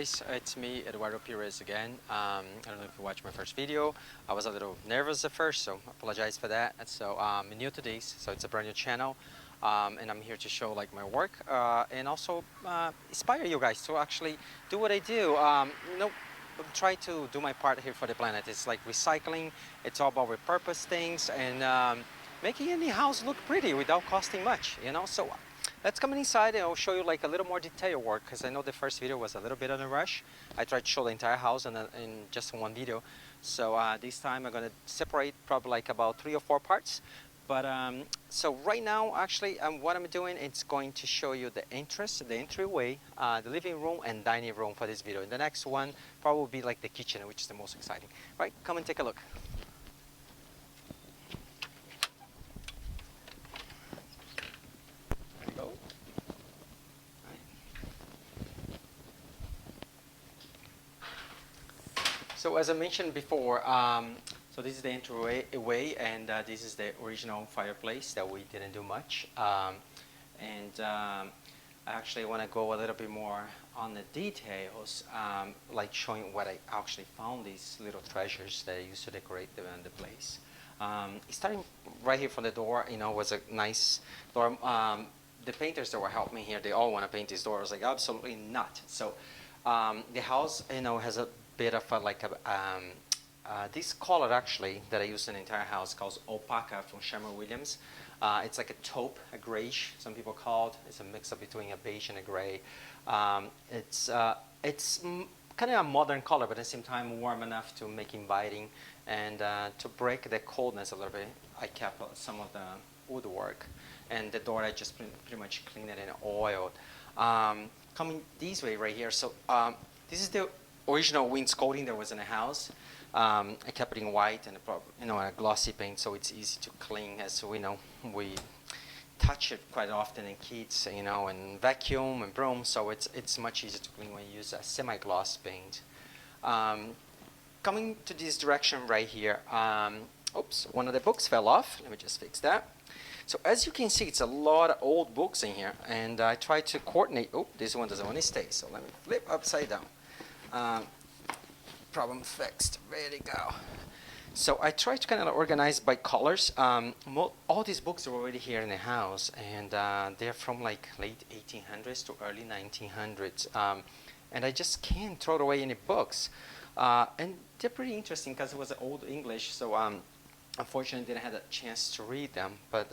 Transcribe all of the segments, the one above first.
guys, it's me, Eduardo Perez again. I don't know if you watched my first video. I was a little nervous at first, so I apologize for that. And so I'm new to this, so it's a brand new channel. And I'm here to show like my work and also inspire you guys to actually do what I do. Try to do my part here for the planet. It's like recycling, it's all about repurposed things and making any house look pretty without costing much, you know? So let's come inside and I'll show you like a little more detailed work because I know the first video was a little bit on a rush. I tried to show the entire house in just one video. So this time I'm going to separate probably like about 3 or 4 parts. But so right now actually what I'm doing is going to show you the entrance, the entryway, the living room and dining room for this video. And the next one probably will be like the kitchen, which is the most exciting. Right, come and take a look. So as I mentioned before, so this is the entryway, and this is the original fireplace that we didn't do much. I actually want to go a little bit more on the details, like showing what I actually found, these little treasures that I used to decorate the place. Starting right here from the door, you know, was a nice door. The painters that were helping me here, they all want to paint this door. I was like, absolutely not. So the house, you know, has a bit of this color actually that I use in the entire house called Alpaca from Sherman-Williams. It's like a taupe, a grayish, some people call it. It's a mix-up between a beige and a gray. It's kind of a modern color, but at the same time warm enough to make inviting and to break the coldness a little bit. I kept some of the woodwork, and the door I just pretty much cleaned it and oiled. Coming this way right here, so this is the original wainscoting that was in the house. I kept it in white and a glossy paint, so it's easy to clean. As we know, we touch it quite often in kids, you know, and vacuum and broom, so it's much easier to clean when you use a semi-gloss paint. Coming to this direction right here, oops, one of the books fell off. Let me just fix that. So as you can see, it's a lot of old books in here, and I try to coordinate. Oh, this one doesn't want to stay, so let me flip upside down. Problem fixed. Ready to go. So I try to kind of organize by colors. All these books are already here in the house, and they're from like late 1800s to early 1900s. And I just can't throw away any books. And they're pretty interesting because it was old English, so unfortunately didn't have a chance to read them. But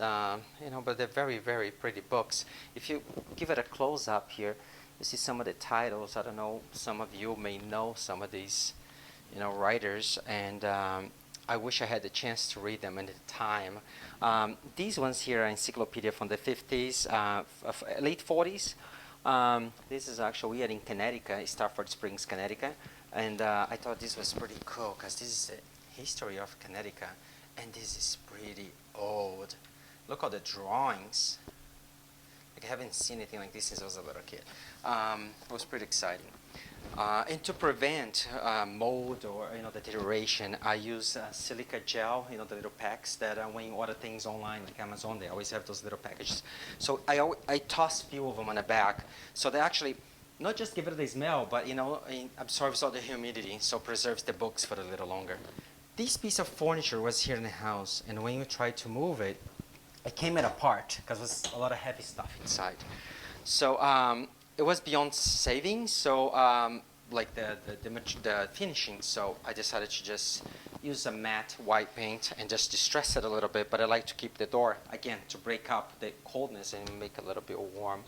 you know, but they're very, very pretty books. If you give it a close up here, you see some of the titles. I don't know, some of you may know some of these, you know, writers, and I wish I had the chance to read them at the time. These ones here are encyclopedia from the 50s, late 40s. This is actually, we are in Connecticut, Stafford Springs, Connecticut, and I thought this was pretty cool because this is the history of Connecticut, and this is pretty old. Look at the drawings. I haven't seen anything like this since I was a little kid. It was pretty exciting. And to prevent mold or, you know, the deterioration, I use silica gel, you know, the little packs that when you order things online like Amazon, they always have those little packages. So I toss a few of them on the back, so they actually not just give it the smell, but, you know, it absorbs all the humidity, so preserves the books for a little longer. This piece of furniture was here in the house, and when you try to move it, it came apart because there was a lot of heavy stuff inside. So it was beyond saving, so like the finishing, so I decided to just use a matte white paint and just distress it a little bit, but I like to keep the door, again, to break up the coldness and make it a little bit warm.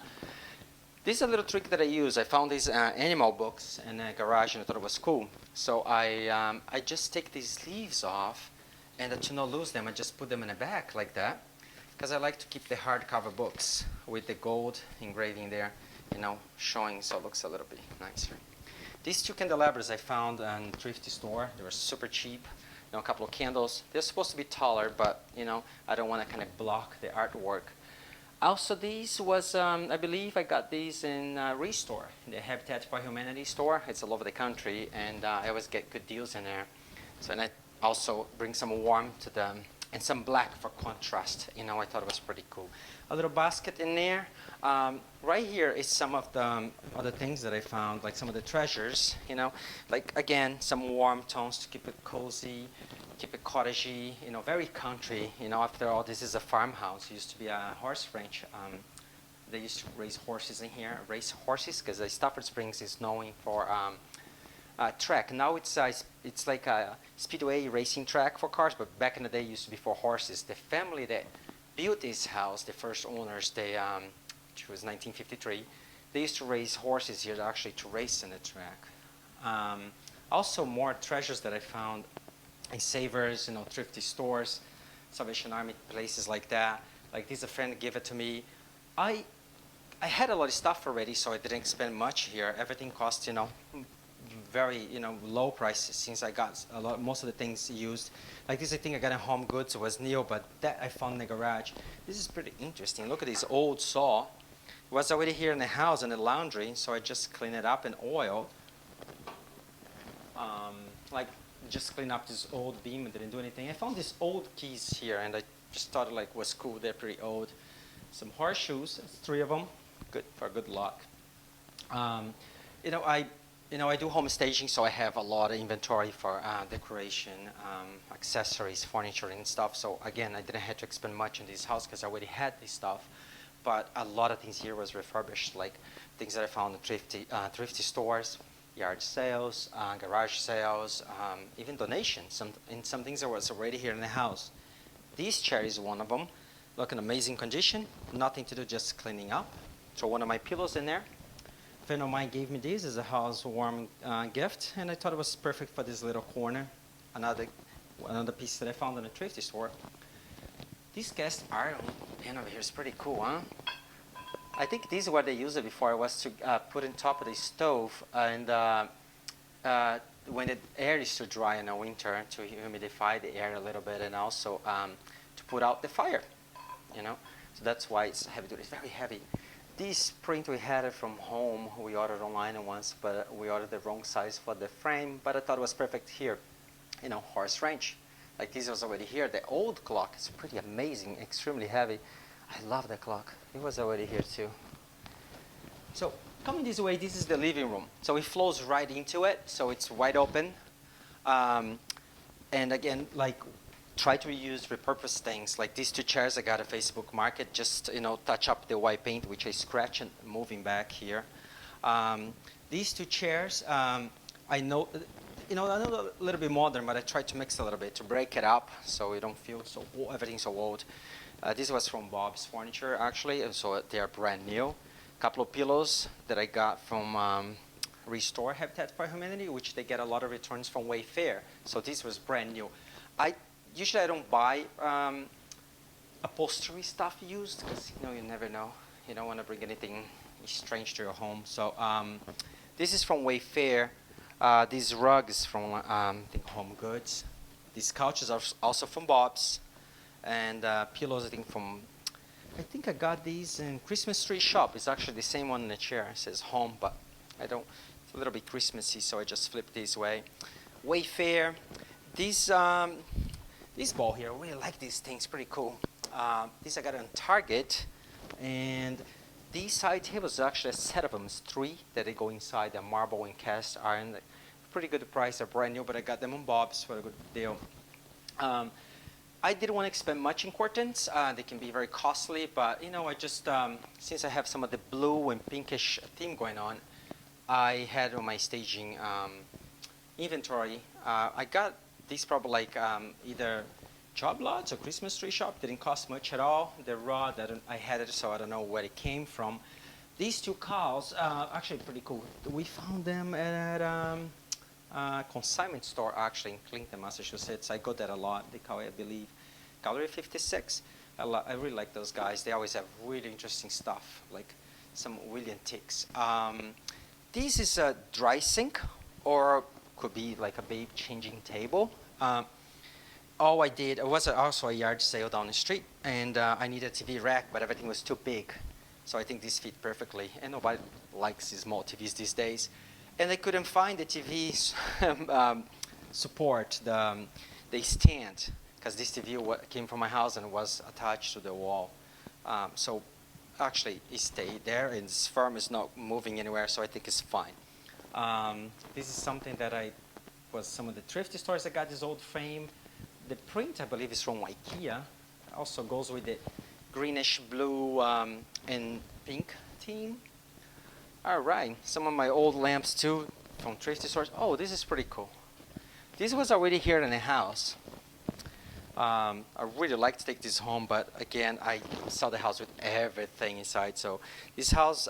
This is a little trick that I use. I found these animal books in a garage and I thought it was cool. So I just take these sleeves off, and to not lose them, I just put them in a bag like that, because I like to keep the hardcover books with the gold engraving there, you know, showing, so it looks a little bit nicer. These 2 candelabras I found in a thrifty store. They were super cheap. You know, a couple of candles. They're supposed to be taller, but, you know, I don't want to kind of block the artwork. Also, these was, I believe I got these in Restore, the Habitat for Humanity store. It's all over the country, and I always get good deals in there. So, and I also bring some warmth to the and some black for contrast. I thought it was pretty cool. A little basket in there. Right here is some of the other things that I found, like some of the treasures. Like again, some warm tones to keep it cozy, keep it cottagey. Very country. After all, this is a farmhouse. It used to be a horse ranch. They used to raise horses in here, because Stafford Springs is known for track. Now it's like a speedway racing track for cars, but back in the day it used to be for horses. The family that built this house, the first owners, which was 1953, they used to raise horses here actually to race in the track. Also more treasures that I found in Savers, thrifty stores, Salvation Army, places like that. Like this, a friend gave it to me. I had a lot of stuff already, so I didn't spend much here. Everything cost, very, low prices since I got most of the things used. Like this, I think I got in Home Goods. It was new, but that I found in the garage. This is pretty interesting. Look at this old saw. It was already here in the house in the laundry, so I just cleaned it up in oil. Like just clean up this old beam and didn't do anything. I found these old keys here, and I just thought it was cool. They're pretty old. Some horseshoes. That's 3 of them. Good for good luck. I do home staging, so I have a lot of inventory for decoration, accessories, furniture, and stuff. So again, I didn't have to expend much in this house because I already had this stuff. But a lot of things here was refurbished, like things that I found in thrifty stores, yard sales, garage sales, even donations. Some things that was already here in the house. This chair is one of them. Look in amazing condition. Nothing to do, just cleaning up. Throw one of my pillows in there. A friend of mine gave me this as a housewarming gift, and I thought it was perfect for this little corner. Another piece that I found in a thrifty store. This cast iron pan over here is pretty cool, huh? I think this is what they used it before. It was to put on top of the stove, and when the air is too dry in the winter, to humidify the air a little bit, and also to put out the fire. So that's why it's heavy duty. It's very heavy. This print we had it from home. We ordered online once, but we ordered the wrong size for the frame. But I thought it was perfect here. Horse ranch. Like this was already here. The old clock is pretty amazing, extremely heavy. I love the clock. It was already here too. So coming this way, this is the living room. So it flows right into it. So it's wide open. And again, try to repurpose things. Like these 2 chairs I got at Facebook Market, just touch up the white paint, which I scratch and moving back here. These 2 chairs, I know a little bit modern, but I tried to mix a little bit to break it up so you don't feel everything so old. This was from Bob's Furniture actually, and so they are brand new. A couple of pillows that I got from Restore Habitat for Humanity, which they get a lot of returns from Wayfair. So this was brand new. Usually I don't buy upholstery stuff used because you never know. You don't want to bring anything strange to your home. So this is from Wayfair. These rugs from I think Home Goods. These couches are also from Bob's, and pillows I think I got these in Christmas Tree Shop. It's actually the same one in the chair. It says Home, but it's a little bit Christmassy, so I just flipped this way. Wayfair. This ball here, I really like these things, pretty cool. These I got on Target, and these side tables are actually a set of them. It's 3 that they go inside the marble and cast iron. Pretty good price, they're brand new, but I got them on Bob's for a good deal. I didn't want to expend much in curtains. They can be very costly, but I just, since I have some of the blue and pinkish theme going on, I had on my staging inventory. I got these probably either job lots or Christmas Tree Shop. Didn't cost much at all. The rod, I had it, so I don't know where it came from. These 2 cows, actually pretty cool. We found them at a consignment store actually in Clinton, Massachusetts. I go there a lot. They call it, I believe, Gallery 56. I really like those guys. They always have really interesting stuff, like some really antiques. This is a dry sink, or could be like a babe changing table. All I did, it was also a yard sale down the street, and I needed a TV rack, but everything was too big. So I think this fit perfectly, and nobody likes these small TVs these days. And I couldn't find the TV support, the stand because this TV came from my house and was attached to the wall. So actually it stayed there, and this firm is not moving anywhere, so I think it's fine. This is something that was some of the thrifty stores. I got this old frame. The print, I believe, is from IKEA. Also goes with the greenish blue and pink theme. All right, some of my old lamps too from thrifty stores. Oh, this is pretty cool. This was already here in the house. I really like to take this home, but again, I saw the house with everything inside. So this house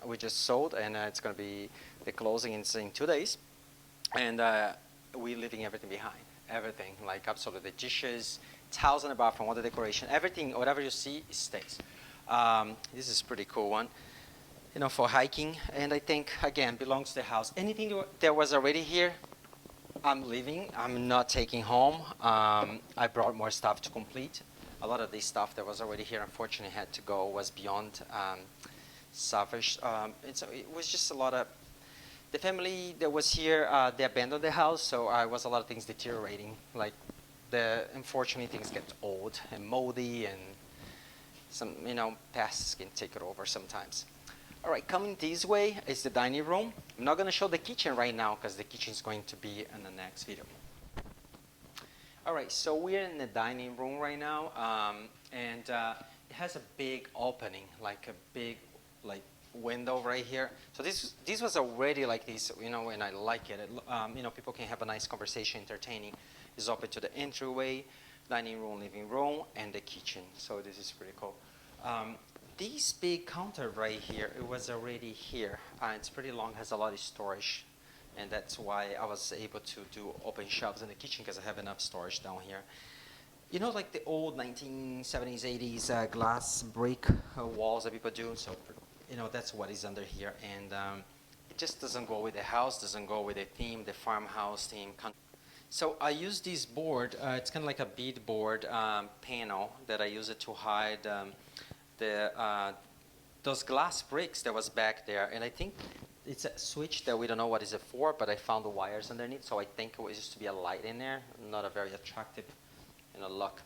we just sold, and it's going to be the closing in 2 days. And we're leaving everything behind. Everything, like absolutely dishes, towels in the bathroom, all the decoration, everything, whatever you see, it stays. This is a pretty cool one, you know, for hiking. And I think, again, belongs to the house. Anything that was already here, I'm leaving. I'm not taking home. I brought more stuff to complete. A lot of this stuff that was already here, unfortunately, had to go, was beyond salvage. And so it was just a lot of, the family that was here, they abandoned the house, so was a lot of things deteriorating. Like, unfortunately, things get old and moldy, and some, you know, pests can take it over sometimes. All right, coming this way is the dining room. I'm not going to show the kitchen right now because the kitchen is going to be in the next video. All right, so we're in the dining room right now, and it has a big opening, like a big, like, window right here. So this was already like this, you know, and I like it. You know, people can have a nice conversation, entertaining. It's open to the entryway, dining room, living room, and the kitchen. So this is pretty cool. This big counter right here, it was already here. It's pretty long, has a lot of storage, and that's why I was able to do open shelves in the kitchen, because I have enough storage down here. You know, like the old 1970s, 80s glass brick walls that people do. So, you know, that's what is under here, and it just doesn't go with the house, doesn't go with the theme, the farmhouse theme. So I use this board. It's kind of like a bead board panel that I use it to hide those glass bricks that was back there, and I think it's a switch that we don't know what is it for, but I found the wires underneath, so I think it was just to be a light in there, not a very attractive, you know, look.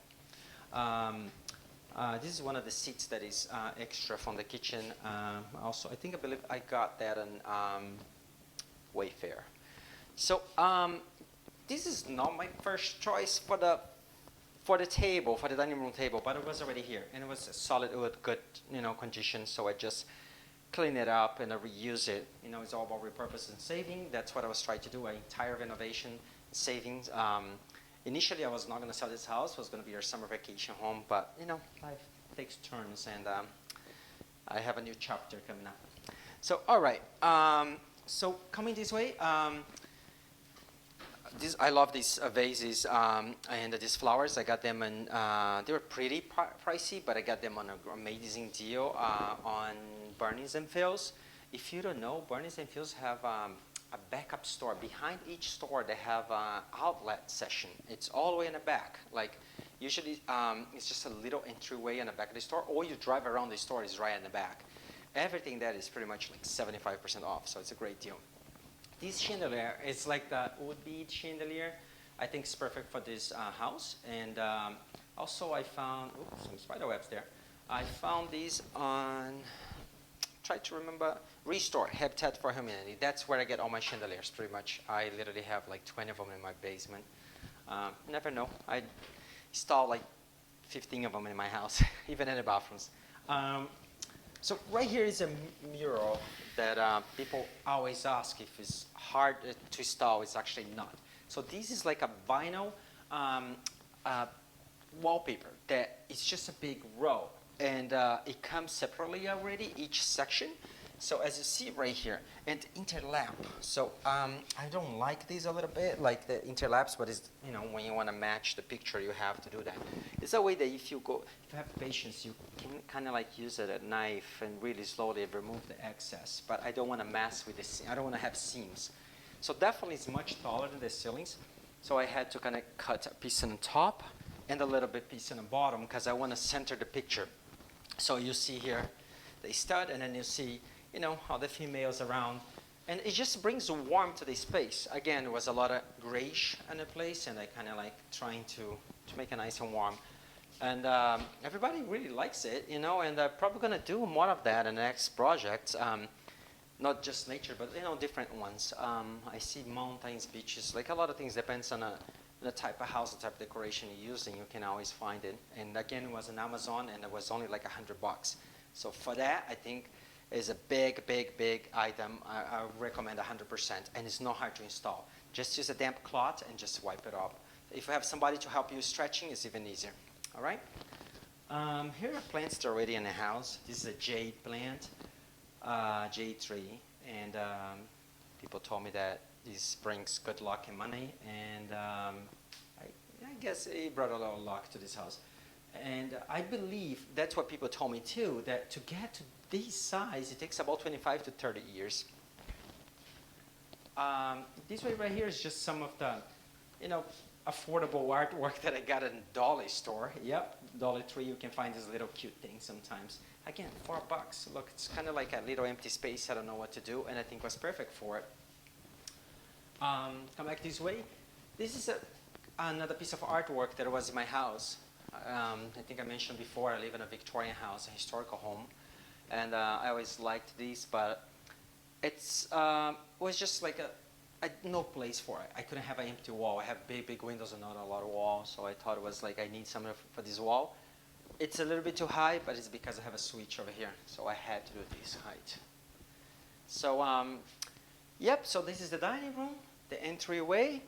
This is one of the seats that is extra from the kitchen. Also, I believe I got that on Wayfair. So this is not my first choice for the table, for the dining room table, but it was already here, and it was a solid wood, good, you know, condition. So I just clean it up and I reuse it. You know, it's all about repurpose and saving. That's what I was trying to do. An entire renovation, savings. Initially, I was not going to sell this house. It was going to be our summer vacation home, but you know, life takes turns, and I have a new chapter coming up. So, all right. So coming this way. I love these vases and these flowers. I got them in, they were pretty pricey, but I got them on an amazing deal on Barnes & Fields. If you don't know, Barnes & Fields have a backup store. Behind each store, they have an outlet section. It's all the way in the back. Like, usually it's just a little entryway in the back of the store, or you drive around the store, it's right in the back. Everything that is pretty much like 75% off, so it's a great deal. This chandelier is like the wood bead chandelier. I think it's perfect for this house. And also I found, oops, some spider webs there. I found these on, try to remember, Restore, Habitat for Humanity. That's where I get all my chandeliers, pretty much. I literally have like 20 of them in my basement. Never know. I installed like 15 of them in my house, even in the bathrooms. So right here is a mural that people always ask if it's hard to install. It's actually not. So this is like a vinyl wallpaper that it's just a big row, and it comes separately already, each section. So as you see right here, and interlap. So I don't like these a little bit, like the interlaps, but it's, you know, when you want to match the picture, you have to do that. It's a way that if you have patience, you can kind of like use a knife and really slowly remove the excess. But I don't want to mess with the, I don't want to have seams. So definitely it's much taller than the ceilings. So I had to kind of cut a piece on the top and a little bit piece on the bottom, because I want to center the picture. So you see here the stud, and then you see, you know, how the females around, and it just brings warmth to the space. Again, there was a lot of grayish in the place, and I kind of like trying to to make it nice and warm. And everybody really likes it, you know, and I'm probably going to do more of that in the next project. Not just nature, but, you know, different ones. I see mountains, beaches, like a lot of things depends on the type of house, the type of decoration you're using. You can always find it. And again, it was on Amazon, and it was only like $100. So for that, I think is a big, big, big item. I recommend 100%, and it's not hard to install. Just use a damp cloth and just wipe it off. If you have somebody to help you stretching, it's even easier. All right. Here are plants that are already in the house. This is a jade plant, jade tree, and people told me that this brings good luck and money, and I guess it brought a lot of luck to this house. And I believe that's what people told me too, that to get to this size, it takes about 25 to 30 years. This way right here is just some of the, you know, affordable artwork that I got in Dolly store. Yep, Dolly Tree, you can find this little cute thing sometimes. Again, $4. Look, it's kind of like a little empty space. I don't know what to do, and I think it was perfect for it. Come back this way. This is another piece of artwork that was in my house. I think I mentioned before, I live in a Victorian house, a historical home, and I always liked these, but it's was just like no place for it. I couldn't have an empty wall. I have big, big windows and not a lot of walls, so I thought it was like I need something for this wall. It's a little bit too high, but it's because I have a switch over here, so I had to do this height. So, yep, so this is the dining room, the entryway,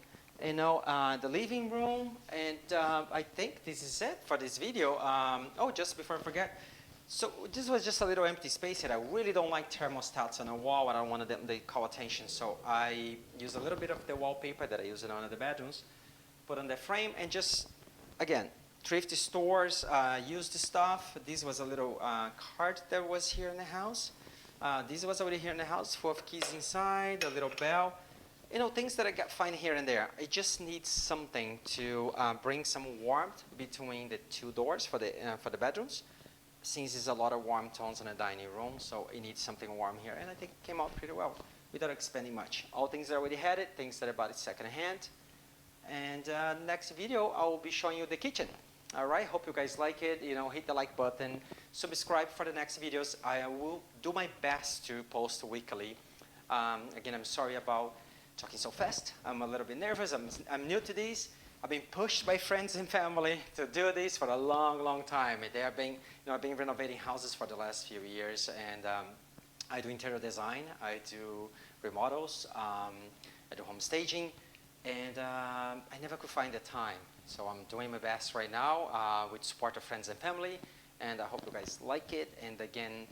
you know, the living room, and I think this is it for this video. Oh, just before I forget, so this was just a little empty space here. I really don't like thermostats on a wall. I don't want them to call attention, so I use a little bit of the wallpaper that I use in one of the bedrooms, put on the frame, and just, again, thrifty stores, used stuff. This was a little cart that was here in the house. This was already here in the house, full of keys inside, a little bell. You know, things that I got find here and there. I just need something to bring some warmth between the two doors for the bedrooms. Since there's a lot of warm tones in the dining room, so it needs something warm here. And I think it came out pretty well without expanding much. All things that I already had it, things that I bought it secondhand. And next video, I will be showing you the kitchen. All right, hope you guys like it. You know, hit the like button, subscribe for the next videos. I will do my best to post weekly. Again, I'm sorry about talking so fast. I'm a little bit nervous. I'm new to this. I've been pushed by friends and family to do this for a long, long time. They have been, you know, I've been renovating houses for the last few years, and I do interior design. I do remodels. I do home staging, and I never could find the time. So I'm doing my best right now with support of friends and family, and I hope you guys like it. And again,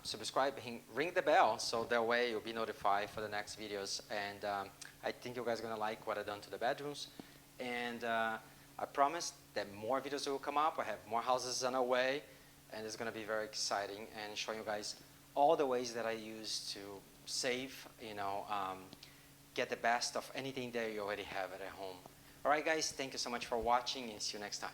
subscribe, ring the bell, so that way you'll be notified for the next videos. And I think you guys are gonna like what I've done to the bedrooms. And I promise that more videos will come up. I have more houses on the way, and it's gonna be very exciting and showing you guys all the ways that I use to save, you know, get the best of anything that you already have at home. All right, guys, thank you so much for watching, and see you next time.